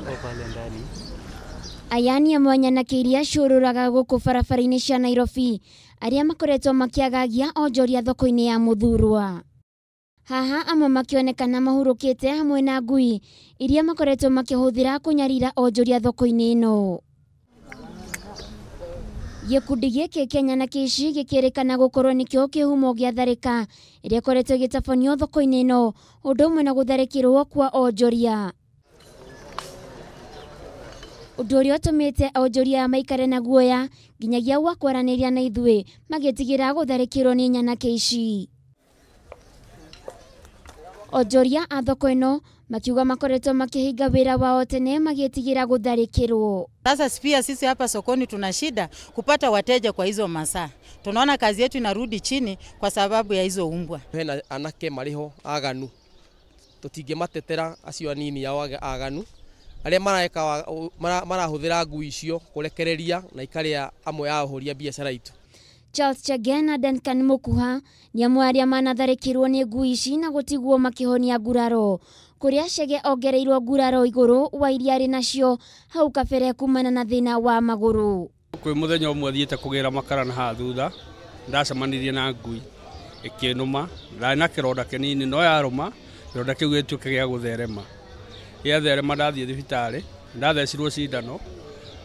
pale ndani. Ayani imwana na iria ciururaga guku barabara-ini cia Nairobi aria makoretwo makiagagia Onjoria thoko-ini ya Muthurwa. Haha amwe makionekana mahurukite hamwe na ngui iria makoretwo makihuthira kunyarira Onjoria thoko-ini ino. Gikundi giki Kenya na Kici gikirikana gukorwo nikio kihumo gia tharika iria koretwo gitabanio thoko-ini ino undu umwe na gutharikirwo kwa Onjoria. Undu uria utumite Onjoria maikare na guoya nginyagia wa kwaraniria na ithui magitigira gutharikirwo ni Nyana Kici. Onjoria a thoko ino makiuga makoretwo makihinga wira wao tene magitigira gutharikirwo. Sasa pia sisi hapa sokoni tuna shida kupata wateja kwa hizo masaa. Tunaona kazi yetu inarudi chini kwa sababu ya hizo umbwa. Hena anake mariho aganu. Tutingematetera acio anini yao aganu. Aria marahuthira ngui icio kurekereria na ikaria amwe ya horia biashara itu. Charles Chagena Duncan Mukuha ni amwe aria manatharikirwo ni ngui ici na gutigwo makihonia nguraro kuria cege ongereirwo nguraro iguru wa iria ri nacio hau kabere kumana na thina wa maguru. Kwi muthenya umwe thiete kugira makara na ha thutha ndacemanirie na ngui ikinuma na kironda kinini no yaruma kironda kiu gituke gia gutherema yatherema ndathie thibitari ndathecirwo cindano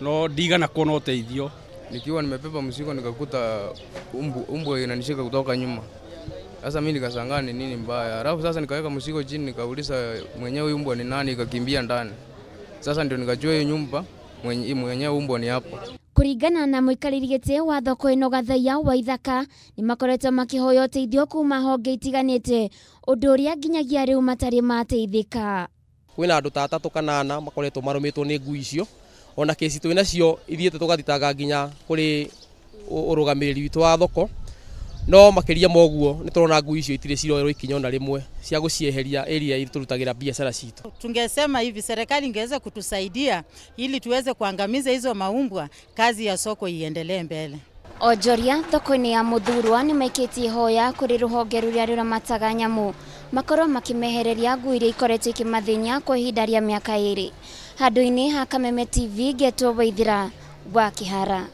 no ndigana kuona uteithio. Nikiwa nimepepa mzigo nikakuta umbwa inanishika kutoka nyuma. Sasa mimi nikashangaa ni nini mbaya. Alafu sasa nikaweka mzigo chini nikauliza mwenyewe umbwa ni nani, ikakimbia ndani. Sasa ndio nikajua hiyo nyumba mwenyewe umbwa ni hapo. Kuringana na muikariri giti wa thoko ino Gathaiya wa Ithaka ni makoretwo makihoya uteithio kuma honge itiganite undu uria nginyagia riu matari mateithika. Kwina andu ta 3 kana 4 makoretwo marumitwo ni ngui icio. Ona kesi twina cio ithiete tugathitanga nginya kuri urugamiriri witu wa thoko no makiria moguo ni turona ngui icio itire ciroerwo ikinya na rimwe cia gucieheria area ili turutagira biashara citu. Tungesema hivi serikali ingeweza kutusaidia ili tuweze kuangamiza hizo maumbwa, kazi ya soko iendelee mbele. Onjoria thoko-ini ya Muthurwa ni maikitie hoya kuri ruhonge ruria ruramataga nyamu makorwo makimehereria ngui iria ikoretwo ikimathinya kwa ihinda ria miaka 2. Handu-ini ha Kameme TV Geto Waithira wa Kihara.